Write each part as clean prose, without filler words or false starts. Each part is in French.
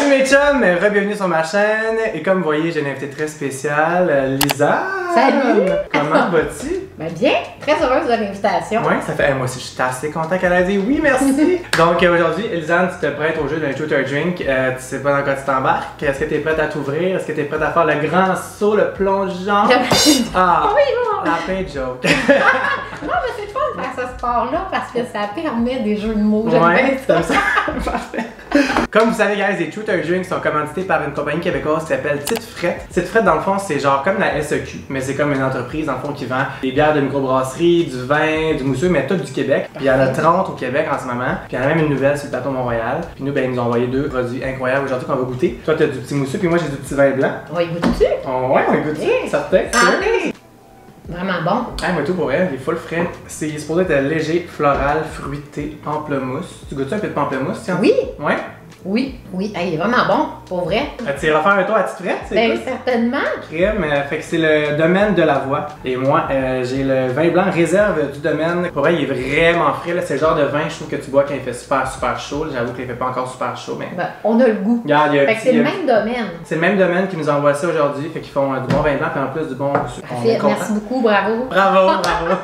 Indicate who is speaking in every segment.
Speaker 1: Salut mes chums, re-bienvenue sur ma chaîne. Et comme vous voyez, j'ai une invitée très spéciale, Lisa.
Speaker 2: Salut!
Speaker 1: Comment vas-tu?
Speaker 2: Ben bien, très heureuse de l'invitation.
Speaker 1: Oui, ça fait. Moi aussi, je suis assez content qu'elle a dit oui, merci. Donc aujourd'hui, Elisane, tu te prêtes au jeu d'un shoot or drink. Tu sais pas dans quoi tu t'embarques. Est-ce que tu es prête à t'ouvrir? Est-ce que tu es prête à faire le grand saut, le plongeon? Ah,
Speaker 2: oui, bon.
Speaker 1: la fin de joke.
Speaker 2: Non, mais c'est le fun de faire ce sport-là parce que ça permet des jeux de mots. J'aime
Speaker 1: Ouais,
Speaker 2: bien ça.
Speaker 1: Parfait. Comme vous savez, guys, les shoot or drinks sont commandités par une compagnie québécoise qui s'appelle Tite Frette. Tite Frette, dans le fond, c'est genre comme la SEQ, mais c'est comme une entreprise, dans le fond, qui vend des bières de microbrasserie, du vin, du mousseux, mais tout du Québec. Puis il y en a 30 au Québec en ce moment. Puis il y en a même une nouvelle sur le plateau Mont-Royal. Puis nous, ben, ils nous ont envoyé 2 produits incroyables aujourd'hui qu'on va goûter. Toi, t'as du petit mousseux, puis moi, j'ai du petit vin blanc.
Speaker 2: On va y goûter-tu?
Speaker 1: Oh, ouais, on va goûter, certain.
Speaker 2: Santé! Vraiment bon.
Speaker 1: Ah, moi tout pour elle, il est full frais. C'est supposé être léger, floral, fruité, pamplemousse. Tu goûtes ça un peu de pamplemousse, tiens?
Speaker 2: Oui.
Speaker 1: Ouais?
Speaker 2: Oui, oui. Hey, il est vraiment bon, pour vrai.
Speaker 1: Tu iras faire un tour à Tite Frette, c'est
Speaker 2: Ben
Speaker 1: cool?
Speaker 2: certainement.
Speaker 1: Crème, fait que c'est le domaine de la voix. Et moi, j'ai le vin blanc réserve du domaine. Pour vrai, il est vraiment frais. C'est le genre de vin, je trouve, que tu bois quand il fait super chaud. J'avoue qu'il fait pas encore super chaud, mais.
Speaker 2: Ben, on a le goût.
Speaker 1: Regarde,
Speaker 2: Fait que c'est le même domaine.
Speaker 1: C'est le même domaine qui nous envoie ça aujourd'hui. Fait qu'ils font du bon vin blanc, puis en plus du bon.
Speaker 2: Parfait, merci beaucoup, bravo.
Speaker 1: Bravo, bravo.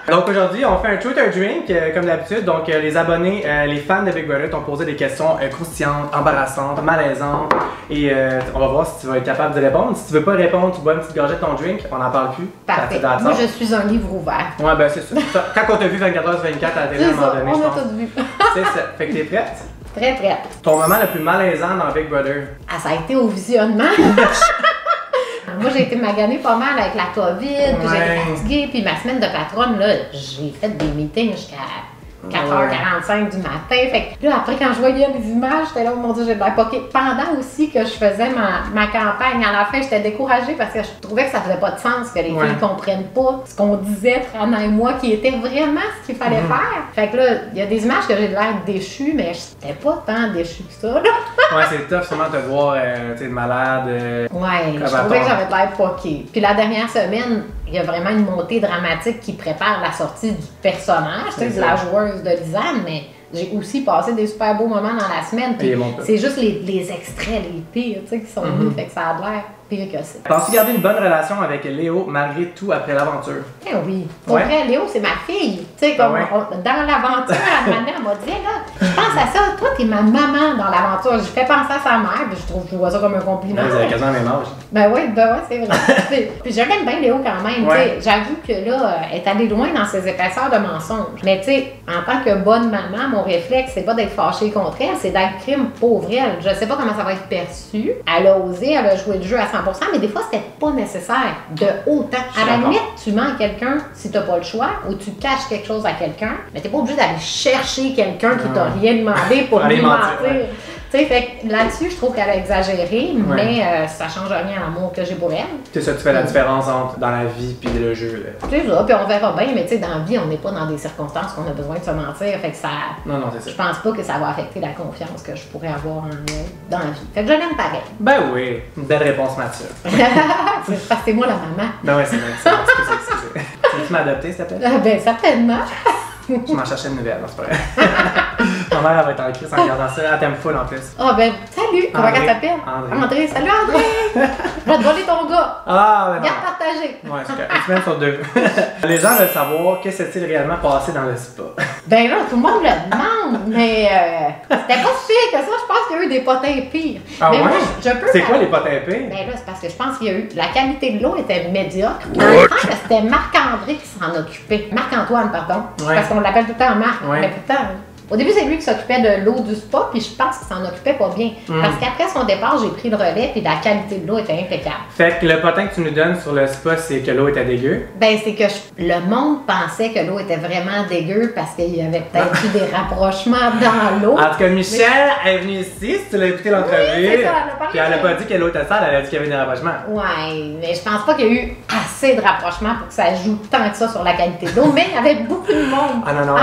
Speaker 1: Donc aujourd'hui, on fait un shoot or drink, comme d'habitude. Donc les abonnés, les fans de Big Brother t'ont posé des questions croustillantes, embarrassantes, malaisantes. Et on va voir si tu vas être capable de répondre. Si tu veux pas répondre, tu bois une petite gorgée de ton drink, on n'en parle plus.
Speaker 2: Parfait. Moi, je suis un livre ouvert.
Speaker 1: Ouais, ben c'est ça. Quand on t'a vu 24h/24 à la télé à un moment donné,
Speaker 2: on
Speaker 1: je
Speaker 2: a
Speaker 1: pense.
Speaker 2: tout vu.
Speaker 1: C'est ça. Fait que t'es prête?
Speaker 2: Très prête.
Speaker 1: Ton moment le plus malaisant dans Big Brother?
Speaker 2: Ah, ça a été au visionnement. Moi, j'ai été maganée pas mal avec la COVID, puis j'ai été fatiguée, puis ma semaine de patronne, là, j'ai fait des meetings jusqu'à 4h45 du matin. Fait que là, après, quand je voyais les images, j'étais là, oh mon Dieu, j'ai de l'air poquée. Pendant aussi que je faisais ma campagne, à la fin, j'étais découragée parce que je trouvais que ça faisait pas de sens, que les filles comprennent pas ce qu'on disait, Trana et moi, qui était vraiment ce qu'il fallait faire. Fait que là, il y a des images que j'ai de l'air déchue, mais j'étais pas tant déchue que ça, là.
Speaker 1: Ouais, c'est tough sûrement de te voir, tu sais, malade.
Speaker 2: Ouais, je trouvais que j'avais de l'air poquée. Puis la dernière semaine, il y a vraiment une montée dramatique qui prépare la sortie du personnage, tu sais, de la joueuse de Lisanne, mais j'ai aussi passé des super beaux moments dans la semaine. Puis c'est juste les extraits, les pires, tu sais, qui sont mis, fait que ça a l'air pire que c'est.
Speaker 1: Penses-tu garder une bonne relation avec Léo malgré tout après l'aventure?
Speaker 2: Eh oui. Pour vrai, Léo, c'est ma fille. Tu sais, comme dans l'aventure, elle m'a dit, là, je pense à ça, toi, t'es ma maman dans l'aventure. Je fais penser à sa mère, puis je vois ça comme un compliment.
Speaker 1: Vous avez quasiment le même âge.
Speaker 2: Ben ouais, c'est vrai. Puis j'aime bien Léo quand même. Ouais. J'avoue que là, elle est allée loin dans ses épaisseurs de mensonges. Mais tu sais, en tant que bonne maman, mon réflexe, c'est pas d'être fâchée contre elle, c'est d'être crime pauvre elle. Je sais pas comment ça va être perçu. Elle a osé, elle a joué le jeu à 100%, mais des fois, c'était pas nécessaire de autant. À la limite, tu mens à quelqu'un si t'as pas le choix, ou tu caches quelque chose à quelqu'un, mais t'es pas obligé d'aller chercher quelqu'un qui t'a rien demandé pour lui mentir. Tu sais, fait que là-dessus, je trouve qu'elle a exagéré, mais ça change rien à l'amour que j'ai pour elle. C'est ça,
Speaker 1: tu fais la différence entre dans la vie puis le jeu.
Speaker 2: C'est ça, puis on verra bien, mais tu sais, dans la vie, on n'est pas dans des circonstances qu'on a besoin de se mentir, fait que ça...
Speaker 1: Non, c'est ça.
Speaker 2: Je pense pas que ça va affecter la confiance que je pourrais avoir en elle dans la vie. Fait que je l'aime pareil.
Speaker 1: Ben oui, une belle réponse mature.
Speaker 2: C'est parce que c'est moi la maman.
Speaker 1: Ben ouais, c'est vrai, excusez. Tu m'as adopté, s'il te plaît?
Speaker 2: Ben certainement.
Speaker 1: Je m'en cherchais une nouvelle, c'est pas vrai. Ma mère va être en crise en regardant ça. Elle t'aime full en plus.
Speaker 2: Ah ben, salut! Comment elle s'appelle? André. Salut André! Je vais te voler ton gars!
Speaker 1: Ah, ben non.
Speaker 2: Garde partagé!
Speaker 1: Ouais, c'est une semaine sur 2. Les gens veulent savoir qu'est-ce qui s'est réellement passé dans le spa.
Speaker 2: Ben là, tout le monde le demande, mais c'était pas si pire que ça. Je pense qu'il y a eu des potins pires.
Speaker 1: Ah
Speaker 2: mais
Speaker 1: ouais?
Speaker 2: Moi, je peux
Speaker 1: c'est quoi les potins pires?
Speaker 2: Ben là, c'est parce que je pense qu'il y a eu... La qualité de l'eau était médiocre. Dans le temps, c'était Marc-André qui s'en occupait. Marc-Antoine, pardon. Parce qu'on l'appelle tout le temps Marc. Mais tout le temps... Au début, c'est lui qui s'occupait de l'eau du spa, puis je pense qu'il s'en occupait pas bien. Parce qu'après son départ, j'ai pris le relais, puis la qualité de l'eau était impeccable. Fait
Speaker 1: que le potin que tu nous donnes sur le spa, c'est que l'eau était dégueu?
Speaker 2: Ben, c'est que le monde pensait que l'eau était vraiment dégueu parce qu'il y avait peut-être eu des rapprochements dans l'eau.
Speaker 1: En tout cas, Michel est venue ici, si tu l'as écouté l'entrevue. Oui, puis elle a pas dit que l'eau était sale, elle a dit qu'il y avait des rapprochements.
Speaker 2: Ouais, mais je pense pas qu'il y a eu assez de rapprochements pour que ça joue tant que ça sur la qualité de l'eau, mais il y avait beaucoup de monde.
Speaker 1: Ah non,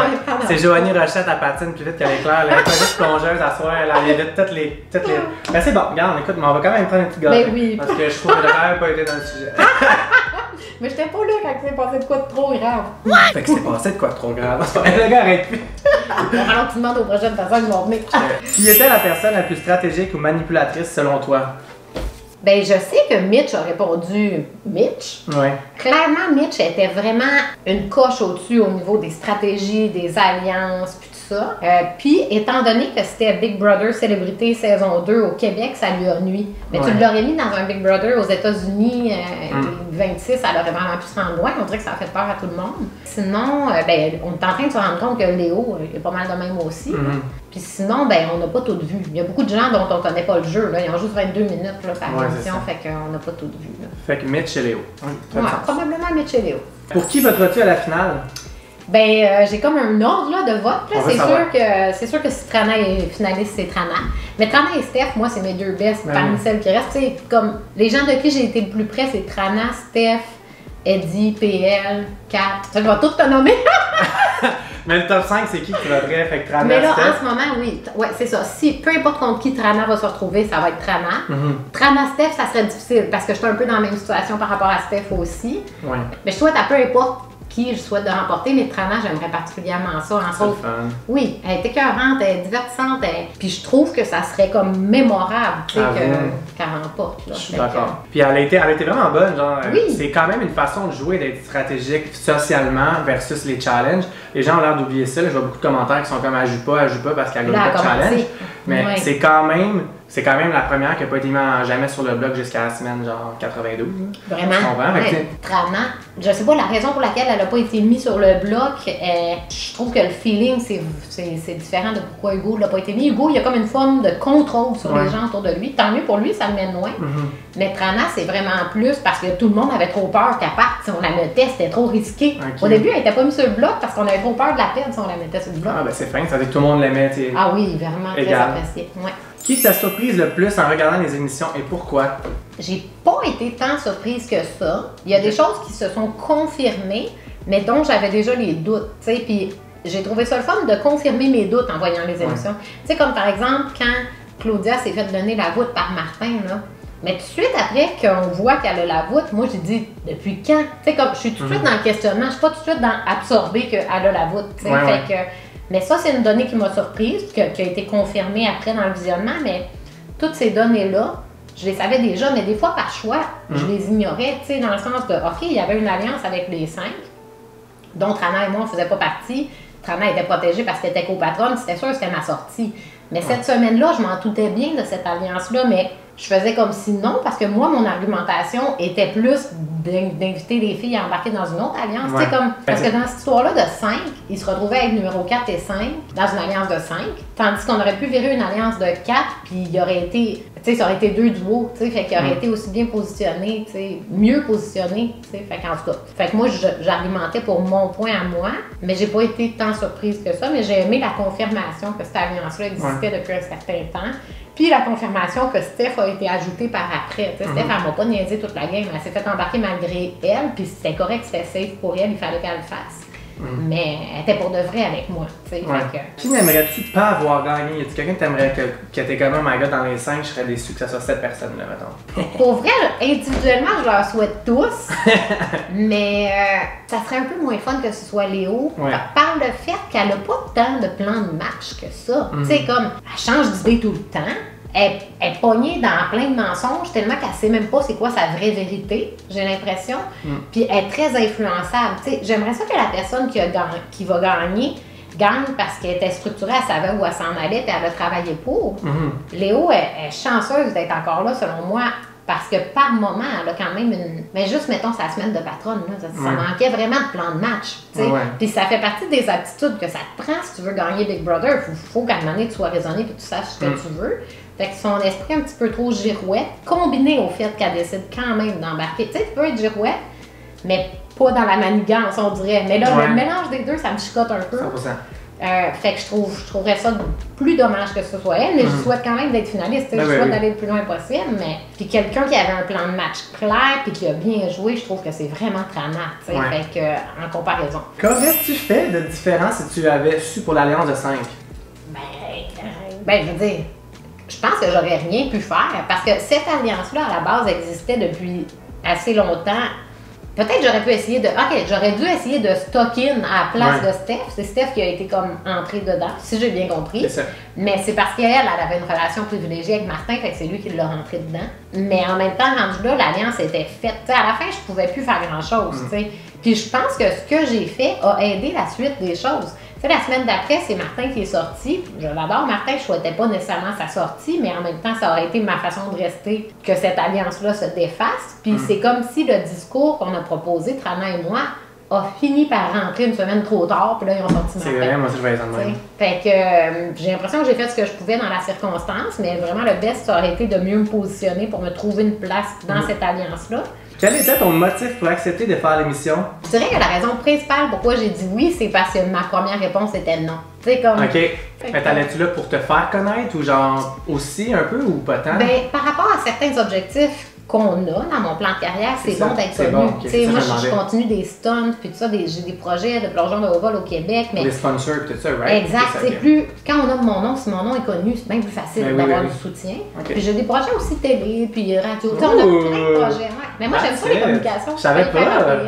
Speaker 1: c'est Joanie Rochette à patine plus vite que l'éclair. Elle est pas juste plongeuse à soir, elle évite toutes les. Ben c'est bon, regarde, écoute, mais on va quand même prendre une petite gorgée.
Speaker 2: Ben oui.
Speaker 1: Parce que je trouve que le verre n'a pas été dans le sujet.
Speaker 2: Mais j'étais pas là quand il s'est passé de quoi de trop grave.
Speaker 1: Fait que c'est passé de quoi de trop grave. Le gars arrête plus.
Speaker 2: Il va falloir que tu demandes aux prochaines personnes qui vont venir.
Speaker 1: Qui était la personne la plus stratégique ou manipulatrice selon toi?
Speaker 2: Ben, je sais que Mitch a répondu Mitch.
Speaker 1: Oui.
Speaker 2: Clairement, Mitch était vraiment une coche au-dessus au niveau des stratégies, des alliances, puis tout ça. Puis, étant donné que c'était Big Brother Célébrité saison 2 au Québec, ça lui a nuit. Mais tu l'aurais mis dans un Big Brother aux États-Unis, 26, elle aurait vraiment pu se rendre loin. On dirait que ça a fait peur à tout le monde. Sinon, ben, on est en train de se rendre compte que Léo est pas mal de même aussi. Puis sinon, ben, on n'a pas tout vu. Il y a beaucoup de gens dont on ne connaît pas le jeu. Là. Ils ont juste 22 minutes là, par émission, fait qu'on n'a pas tout vu. Là.
Speaker 1: Fait que Mitch et Léo.
Speaker 2: Ouais, probablement Mitch et Léo.
Speaker 1: Pour qui voteras-tu à la finale?
Speaker 2: Ben, j'ai comme un ordre là, de vote. C'est sûr que si Trana est finaliste, c'est Trana. Mais Trana et Steph, moi, c'est mes deux bestes parmi celles qui restent. T'sais, comme les gens de qui j'ai été le plus près, c'est Trana, Steph, Eddie, PL, Kat. Je vais tout te nommer.
Speaker 1: Mais le top 5, c'est qui voterait? Fait que Trana,
Speaker 2: mais là,
Speaker 1: Steph?
Speaker 2: en ce moment, oui. Ouais, c'est ça. Si, peu importe contre qui Trana va se retrouver, ça va être Trana. Trana, Steph, ça serait difficile parce que je suis un peu dans la même situation par rapport à Steph aussi.
Speaker 1: Ouais.
Speaker 2: Mais je souhaite à peu importe qui je souhaite de remporter, mais Trana, j'aimerais particulièrement ça. Entre autres, oui, elle est écœurante, elle est divertissante, puis je trouve que ça serait comme mémorable, tu sais, qu'elle remporte. Là.
Speaker 1: Je suis d'accord. Puis elle a été vraiment bonne, genre,
Speaker 2: oui.
Speaker 1: C'est quand même une façon de jouer, d'être stratégique socialement versus les challenges. Les gens ont l'air d'oublier ça, là. Je vois beaucoup de commentaires qui sont comme elle joue pas parce qu'elle gagne pas de challenge. Mais c'est quand même la première qui n'a pas été mise jamais sur le blog jusqu'à la semaine genre 92.
Speaker 2: Vraiment. Trana, je sais pas la raison pour laquelle elle n'a pas été mise sur le blog. Je trouve que le feeling, c'est différent de pourquoi Hugo l'a pas été mis. Hugo, il y a comme une forme de contrôle sur les gens autour de lui. Tant mieux pour lui, ça le mène loin. Mais Trana, c'est vraiment plus parce que tout le monde avait trop peur qu'elle parte. Si on la mettait, c'était trop risqué. Au début, elle n'était pas mise sur le blog parce qu'on avait trop peur de la perdre si on la mettait sur le blog.
Speaker 1: Ah, ben c'est fin, ça veut dire que tout le monde l'aimait.
Speaker 2: Ah oui, vraiment très apprécié. Ouais.
Speaker 1: Qui t'a surprise le plus en regardant les émissions et pourquoi?
Speaker 2: J'ai pas été tant surprise que ça. Il y a des choses qui se sont confirmées, mais dont j'avais déjà les doutes. Puis j'ai trouvé ça le fun de confirmer mes doutes en voyant les émissions. Tu sais, comme par exemple, quand Claudia s'est fait donner la voûte par Martin, là. Mais tout de suite après qu'on voit qu'elle a la voûte, moi j'ai dit depuis quand? Tu sais, comme je suis tout de suite dans le questionnement, je suis pas tout de suite dans absorber qu'elle a la voûte. Mais ça, c'est une donnée qui m'a surprise, qui a été confirmée après dans le visionnement, mais toutes ces données-là, je les savais déjà, mais des fois par choix, je les ignorais, tu sais, dans le sens de, OK, il y avait une alliance avec les 5, dont Trana et moi, on ne faisait pas partie. Trana était protégée parce qu'elle était copatronne, c'était sûr que c'était ma sortie. Mais cette semaine-là, je m'en doutais bien de cette alliance-là, mais je faisais comme si non, parce que moi, mon argumentation était plus d'inviter les filles à embarquer dans une autre alliance. Tu sais, comme, parce que dans cette histoire-là de 5, ils se retrouvaient avec numéro 4 et 5 dans une alliance de 5, tandis qu'on aurait pu virer une alliance de 4, puis il aurait été, tu sais, ça aurait été 2 duos, tu sais, fait qu'il aurait été aussi bien positionné, tu sais, mieux positionné, tu sais, fait qu'en tout cas. Fait que moi, j'argumentais pour mon point à moi, mais j'ai pas été tant surprise que ça, mais j'ai aimé la confirmation que cette alliance-là existait depuis un certain temps. Puis la confirmation que Steph a été ajoutée par après. Steph, elle m'a pas niaisé toute la game. Elle s'est fait embarquer malgré elle. Puis c'était correct, c'était safe pour elle. Il fallait qu'elle le fasse. Mais elle était pour de vrai avec moi.
Speaker 1: Qui n'aimerais-tu pas avoir gagné? Y a-t-il quelqu'un que t'aimerais que t'es comme, oh my god, dans les 5, je serais déçu que ce soit cette personne-là, mettons?
Speaker 2: Pour vrai, individuellement, je leur souhaite tous. Mais ça serait un peu moins fun que ce soit Léo. Par le fait qu'elle n'a pas tant de plan de match que ça. Tu sais, comme, elle change d'idée tout le temps. Elle est pognée dans plein de mensonges tellement qu'elle ne sait même pas c'est quoi sa vraie vérité, j'ai l'impression. Puis elle est très influençable. T'sais, j'aimerais ça que la personne qui va gagner gagne parce qu'elle était structurée, elle savait où elle s'en allait et elle a travaillé pour. Léo est chanceuse d'être encore là, selon moi, parce que par moment, elle a quand même une... Mais juste, mettons, sa semaine de patronne, là, ça manquait vraiment de plan de match. Puis ça fait partie des aptitudes que ça te prend si tu veux gagner Big Brother. Faut qu'à un moment donné, tu sois raisonné et que tu saches ce que tu veux. Fait que son esprit un petit peu trop girouette, combiné au fait qu'elle décide quand même d'embarquer. Tu sais, tu peux être girouette, mais pas dans la manigance, on dirait. Mais là, le mélange des deux, ça me chicote un peu. 100%. Fait que je trouverais ça plus dommage que ce soit elle, mais je souhaite quand même d'être finaliste. Je souhaite d'aller le plus loin possible, mais puis quelqu'un qui avait un plan de match clair puis qui a bien joué, je trouve que c'est vraiment Trana. Fait que, en comparaison.
Speaker 1: Qu'aurais-tu fait de différent si tu avais su pour l'Alliance de 5?
Speaker 2: Ben, je veux dire, je pense que j'aurais rien pu faire parce que cette alliance-là, à la base, existait depuis assez longtemps Peut-être j'aurais pu essayer de. Ok, j'aurais dû essayer de stock-in à la place de Steph. C'est Steph qui a été comme entrée dedans, si j'ai bien compris.
Speaker 1: C'est ça.
Speaker 2: Mais c'est parce qu'elle avait une relation privilégiée avec Martin, fait que c'est lui qui l'a rentré dedans. Mais en même temps, rendu là, l'alliance était faite. T'sais, à la fin, je pouvais plus faire grand-chose. Puis je pense que ce que j'ai fait a aidé la suite des choses. T'sais, la semaine d'après, c'est Martin qui est sorti. Je l'adore, Martin, je souhaitais pas nécessairement sa sortie, mais en même temps, ça aurait été ma façon de rester que cette alliance-là se défasse. Puis c'est comme si le discours qu'on a proposé, Trana et moi, a fini par rentrer une semaine trop tard, puis là, ils ont sorti Martin.
Speaker 1: C'est vrai, moi aussi, je voyais ça de même.
Speaker 2: Fait que j'ai l'impression que j'ai fait ce que je pouvais dans la circonstance, mais vraiment, le best, ça aurait été de mieux me positionner pour me trouver une place dans cette alliance-là.
Speaker 1: Quel était ton motif pour accepter de faire l'émission?
Speaker 2: Je dirais que la raison principale pourquoi j'ai dit oui, c'est parce que ma première réponse était non. Tu sais, comme.
Speaker 1: OK. Mais t'allais-tu là pour te faire connaître ou genre aussi un peu ou pas tant?
Speaker 2: Ben, par rapport à certains objectifs qu'on a dans mon plan de carrière, c'est bon d'être connu.
Speaker 1: Bon, okay.
Speaker 2: Moi, je continue des stunts, puis tout ça, j'ai des projets de plongeon de haut vol au Québec. Mais...
Speaker 1: Les sponsors, tout ça, right?
Speaker 2: Exact. C'est plus. Quand on a mon nom, si mon nom est connu, c'est bien plus facile d'avoir du soutien.
Speaker 1: Okay.
Speaker 2: Puis j'ai des projets aussi télé, puis radio. On a plein de projets. Ouais. Mais moi, j'aime ça les communications.
Speaker 1: Je savais pas.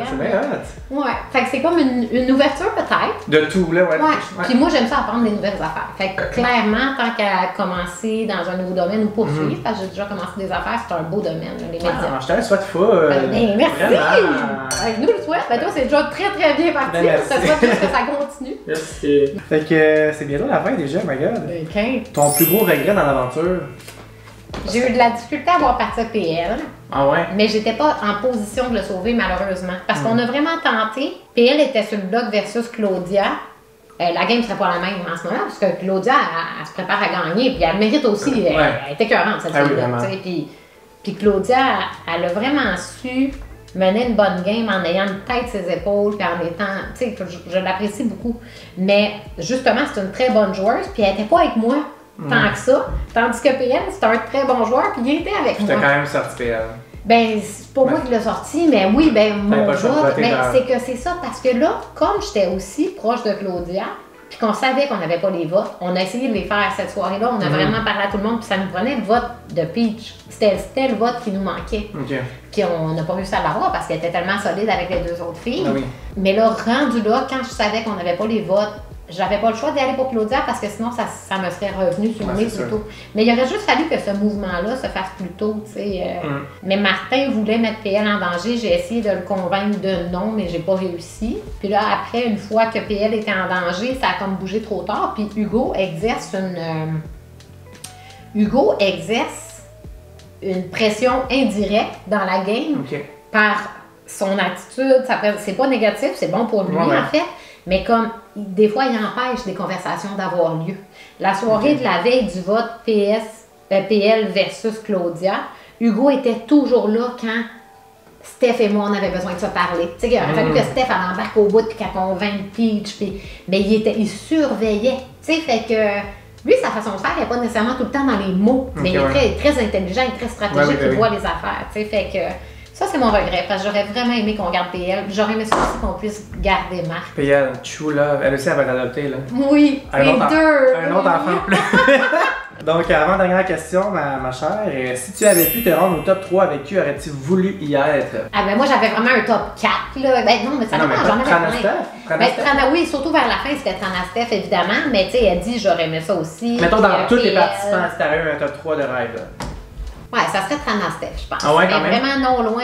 Speaker 1: C'est bien hot.
Speaker 2: Ouais. Fait que c'est comme une ouverture peut-être.
Speaker 1: De tout, là, ouais.
Speaker 2: Puis moi, j'aime ça apprendre des nouvelles affaires. Fait que clairement, tant qu'à commencer dans un nouveau domaine ou poursuivre, parce que j'ai déjà commencé des affaires, c'est un beau domaine, là, les médias.
Speaker 1: Je te le souhaite full.
Speaker 2: Merci! Je nous le souhaite. Ben toi, c'est déjà très très bien parti. Je te souhaite juste que ça continue.
Speaker 1: Merci. Fait que c'est bientôt la fin déjà, my god.
Speaker 2: Okay.
Speaker 1: Ton plus gros regret dans l'aventure?
Speaker 2: J'ai eu de la difficulté à voir partir PL.
Speaker 1: Ah ouais?
Speaker 2: Mais j'étais pas en position de le sauver malheureusement. Parce qu'on a vraiment tenté. PL était sur le bloc versus Claudia. La game serait pas la même en ce moment, parce que Claudia, elle se prépare à gagner, puis elle mérite aussi. Elle était écœurante, cette fille-là. Puis Claudia, elle a vraiment su mener une bonne game en ayant une tête sur ses épaules, puis en étant, tu sais, je l'apprécie beaucoup. Mais justement, c'est une très bonne joueuse, puis elle était pas avec moi tant que ça. Tandis que PL, c'est un très bon joueur, puis il était avec moi.
Speaker 1: T'as quand même sorti PL.
Speaker 2: Ben, c'est pas moi qui l'ai sorti, mais oui, ben, mon vote. Mais c'est que c'est ça, parce que là, comme j'étais aussi proche de Claudia, puis qu'on savait qu'on n'avait pas les votes, on a essayé de les faire cette soirée-là. On a vraiment parlé à tout le monde, puis ça nous prenait le vote de Peach. C'était le vote qui nous manquait. Puis on n'a pas réussi à l'avoir parce qu'elle était tellement solide avec les deux autres filles. Mais là, rendu là, quand je savais qu'on n'avait pas les votes, j'avais pas le choix d'y aller pour Claudia parce que sinon, ça me serait revenu sur le nez plus tôt. Mais il aurait juste fallu que ce mouvement-là se fasse plus tôt, tu sais. Mais Martin voulait mettre PL en danger. J'ai essayé de le convaincre de non, mais j'ai pas réussi. Puis là, après, une fois que PL était en danger, ça a comme bougé trop tard. Puis Hugo exerce une pression indirecte dans la game par son attitude. C'est pas négatif, c'est bon pour lui, en fait. Mais comme, des fois, il empêche des conversations d'avoir lieu. La soirée de la veille du vote PL versus Claudia, Hugo était toujours là quand Steph et moi, on avait besoin de se parler. Tu sais, il aurait fallu que Steph elle embarque au bout puis qu'elle convainque Peach. Mais il surveillait. Tu sais, fait que lui, sa façon de faire, il n'est pas nécessairement tout le temps dans les mots. Mais il est très intelligent et très stratégique, il voit les affaires. Tu sais, fait que... Ça, c'est mon regret, parce que j'aurais vraiment aimé qu'on garde PL. J'aurais aimé ça aussi qu'on puisse garder Marc.
Speaker 1: PL, True Love, elle aussi, elle va être adoptée, là.
Speaker 2: Oui, les deux.
Speaker 1: Un autre enfant de plus. Donc, avant-dernière question, ma chère. Si tu avais pu te rendre au top 3, avec qui aurais-tu voulu y être?
Speaker 2: Ah ben moi, j'avais vraiment un top 4, là. Ben non, mais ça dépend, j'en avais plein. Oui, surtout vers la fin, c'était Trana Steph, évidemment. Mais tu sais, elle dit, j'aurais aimé ça aussi.
Speaker 1: Mettons, dans tous les participants, si t'avais eu un top 3 de rêve, là.
Speaker 2: Ouais, ça serait Trana Steph, je pense.
Speaker 1: Ah ouais, quand même?
Speaker 2: Vraiment non loin.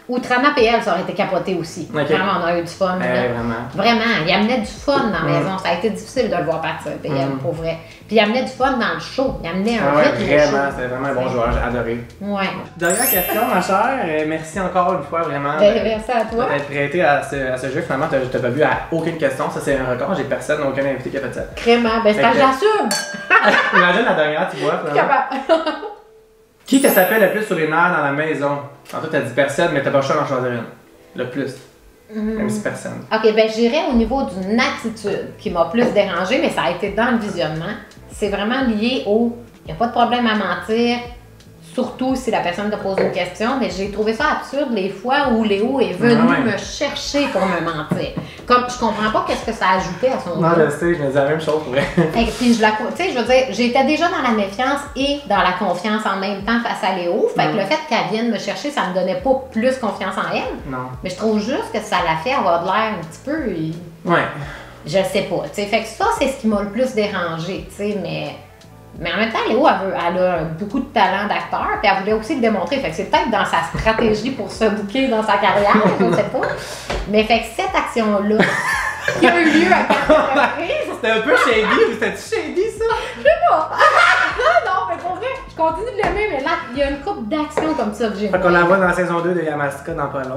Speaker 2: Ou Trana PL, ça aurait été capoté aussi. Vraiment, on a eu du fun. Vraiment, il amenait du fun dans la maison. Ça a été difficile de le voir partir, PL, pour vrai. Puis il amenait du fun dans le show. Il amenait un rythme
Speaker 1: vraiment, c'était vraiment un bon joueur, j'ai adoré.
Speaker 2: Ouais.
Speaker 1: Dernière question, ma chère. Merci encore une fois, vraiment.
Speaker 2: Merci à toi.
Speaker 1: D'être prêté à ce jeu. Finalement, tu n'as pas vu à aucune question. Ça, c'est un record. J'ai personne, aucun invité qui a fait ça.
Speaker 2: Crément, ben c'est que j'assume.
Speaker 1: Imagine la dernière, tu vois. Qui te tapait le plus sur les nerfs dans la maison? En fait, t'as dit personne, mais t'as pas le choix d'en choisir une. Le plus. Même si personne.
Speaker 2: Ok, ben j'irais au niveau d'une attitude qui m'a plus dérangée, mais ça a été dans le visionnement. C'est vraiment lié au... Il n'y a pas de problème à mentir surtout si la personne te pose une question, mais j'ai trouvé ça absurde les fois où Léo est venu me chercher pour me mentir. Comme, je comprends pas qu'est-ce que ça ajoutait à son
Speaker 1: Non, je sais, je me disais la même chose pour vrai.
Speaker 2: Et puis, tu sais, je veux dire, j'étais déjà dans la méfiance et dans la confiance en même temps face à Léo. Fait que le fait qu'elle vienne me chercher, ça me donnait pas plus confiance en elle.
Speaker 1: Non.
Speaker 2: Mais je trouve juste que ça l'a fait avoir de l'air un petit peu...
Speaker 1: Ouais.
Speaker 2: Je sais pas, tu sais. Fait que ça, c'est ce qui m'a le plus dérangé, tu sais, mais en même temps, Léo, elle a beaucoup de talent d'acteur, puis elle voulait aussi le démontrer. Fait que c'est peut-être dans sa stratégie pour se booker dans sa carrière, je sais pas. Mais fait que cette action-là, qui a eu lieu à quelques reprises...
Speaker 1: C'était un peu shady, ou c'était-tu shady, ça?
Speaker 2: Je sais pas. Non, mais pour vrai, je continue de l'aimer, mais là, il y a une couple d'actions comme ça que j'ai.
Speaker 1: Fait qu'on la voit dans la saison 2 de Yamaska dans pas long.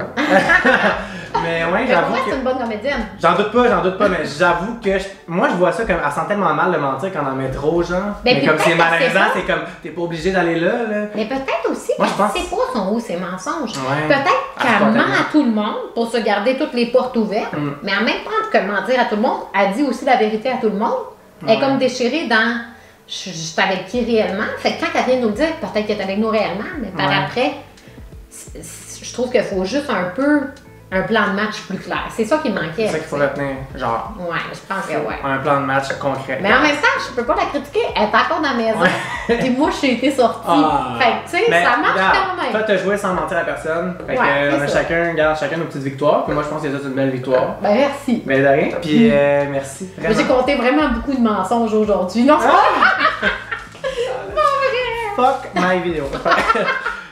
Speaker 1: Mais ouais,
Speaker 2: Mais pour
Speaker 1: j'avoue
Speaker 2: moi,
Speaker 1: que...
Speaker 2: c'est une bonne comédienne.
Speaker 1: J'en doute pas, mais j'avoue que moi je vois ça comme elle sent tellement mal de mentir quand on en met trop, genre.
Speaker 2: Ben,
Speaker 1: mais
Speaker 2: puis
Speaker 1: comme c'est
Speaker 2: peut-être qu'elle
Speaker 1: malaisant,
Speaker 2: sait
Speaker 1: c'est comme t'es pas obligé d'aller là.
Speaker 2: Mais peut-être aussi
Speaker 1: Moi,
Speaker 2: qu'elle
Speaker 1: je pense-
Speaker 2: sait pas son haut, ses mensonges.
Speaker 1: Ouais.
Speaker 2: Peut-être
Speaker 1: Elle se
Speaker 2: qu'elle
Speaker 1: porte
Speaker 2: ment
Speaker 1: tellement.
Speaker 2: à tout le monde pour se garder toutes les portes ouvertes, mais en même temps que mentir à tout le monde, elle dit aussi la vérité à tout le monde. Elle est
Speaker 1: Ouais.
Speaker 2: comme déchirée dans je suis avec qui réellement. Fait que quand elle vient nous le dire, peut-être qu'elle est avec nous réellement, mais par
Speaker 1: Ouais.
Speaker 2: après, je trouve qu'il faut juste un peu un plan de match plus clair. C'est ça qui me manquait.
Speaker 1: C'est ça qu'il faut retenir, genre.
Speaker 2: Ouais, je pense que ouais.
Speaker 1: Un plan de match concret.
Speaker 2: Mais en même temps, je peux pas la critiquer, elle est encore dans la maison. Et moi, j'ai été sortie.
Speaker 1: Ah.
Speaker 2: Fait que, tu sais,
Speaker 1: Mais
Speaker 2: ça marche
Speaker 1: regarde,
Speaker 2: quand même.
Speaker 1: Toi, t'as joué sans mentir à personne. Fait que,
Speaker 2: Ouais,
Speaker 1: on a
Speaker 2: c'est ça.
Speaker 1: chacun nos petites victoires. Puis moi, je pense que c'est une belle victoire.
Speaker 2: Ben, merci.
Speaker 1: Mais de rien. Puis merci.
Speaker 2: Mais j'ai compté vraiment beaucoup de mensonges aujourd'hui. Non, c'est pas
Speaker 1: Fuck my vidéo.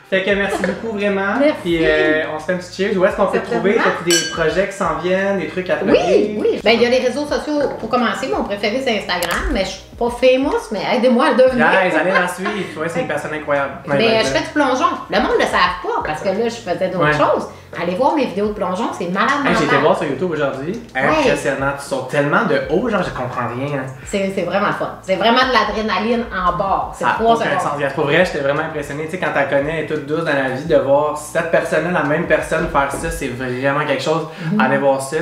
Speaker 1: Fait que merci beaucoup vraiment.
Speaker 2: Merci.
Speaker 1: Puis on se fait un petit cheers. Où est-ce qu'on peut te trouver?
Speaker 2: Certainement.
Speaker 1: T'as des projets qui s'en viennent, des trucs à
Speaker 2: Oui,
Speaker 1: plugger?
Speaker 2: oui. Ben, il y a les réseaux sociaux. Pour commencer, mon préféré, c'est Instagram. Mais je suis pas famous, mais aidez-moi à le devenir.
Speaker 1: Guys, allez la suivre. Tu vois, c'est une personne incroyable.
Speaker 2: Mais je fais du plongeon. Le monde ne le savent pas parce que là, je faisais d'autres
Speaker 1: Ouais.
Speaker 2: choses. Allez voir mes vidéos de plongeon, c'est malade.
Speaker 1: Hey, j'ai été
Speaker 2: mental.
Speaker 1: voir sur YouTube aujourd'hui. Impressionnant. Tu sautes tellement de haut, genre, je comprends rien. Hein.
Speaker 2: C'est vraiment fun. C'est vraiment de l'adrénaline en bord. C'est
Speaker 1: Ça n'a
Speaker 2: 3
Speaker 1: aucun
Speaker 2: secondes.
Speaker 1: sens. Pour vrai, j'étais vraiment impressionné. Tu sais, quand tu connais, elle est toute douce dans la vie, de voir cette personne-là, la même personne, faire ça, c'est vraiment quelque chose. Allez voir ça.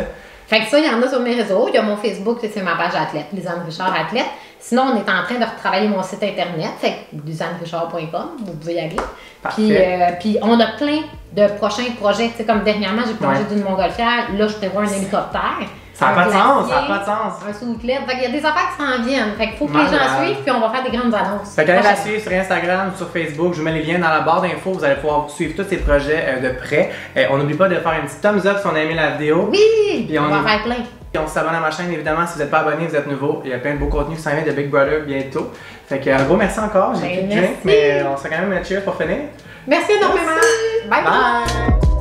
Speaker 2: Fait que ça, il y en a sur mes réseaux. Il y a mon Facebook, c'est ma page athlète, Lisanne Richard Athlète. Sinon, on est en train de retravailler mon site internet, fait que lisanerichard.com, vous pouvez y aller.
Speaker 1: Parfait.
Speaker 2: Puis on a plein de prochains projets. Tu sais, comme dernièrement, j'ai plongé
Speaker 1: Ouais.
Speaker 2: d'une montgolfière. Là, je te vois un hélicoptère.
Speaker 1: Ça n'a
Speaker 2: un
Speaker 1: pas de sens, ça n'a
Speaker 2: glacier,
Speaker 1: pas de sens.
Speaker 2: Un sous-clé. Fait qu'il y a des affaires qui s'en viennent. Fait qu'il faut que les gens
Speaker 1: Malade.
Speaker 2: suivent, puis on va faire des grandes annonces.
Speaker 1: Fait qu'allez la
Speaker 2: Prochainement.
Speaker 1: suivre sur Instagram ou sur Facebook. Je vous mets les liens dans la barre d'infos. Vous allez pouvoir suivre tous ces projets de près. On n'oublie pas de faire un petit thumbs up si on a aimé la vidéo.
Speaker 2: Oui!
Speaker 1: Puis
Speaker 2: on
Speaker 1: on
Speaker 2: va
Speaker 1: est-
Speaker 2: faire plein.
Speaker 1: Puis on s'abonne à ma chaîne évidemment. Si vous n'êtes pas abonné, vous êtes nouveau. Il y a plein de beaux contenus qui s'en viennent de Big Brother bientôt. Fait que un gros merci encore. J'ai
Speaker 2: Ben,
Speaker 1: plus de drink,
Speaker 2: merci.
Speaker 1: mais on se fait quand même un cheers pour finir.
Speaker 2: Merci énormément. Bye bye!
Speaker 1: Bye!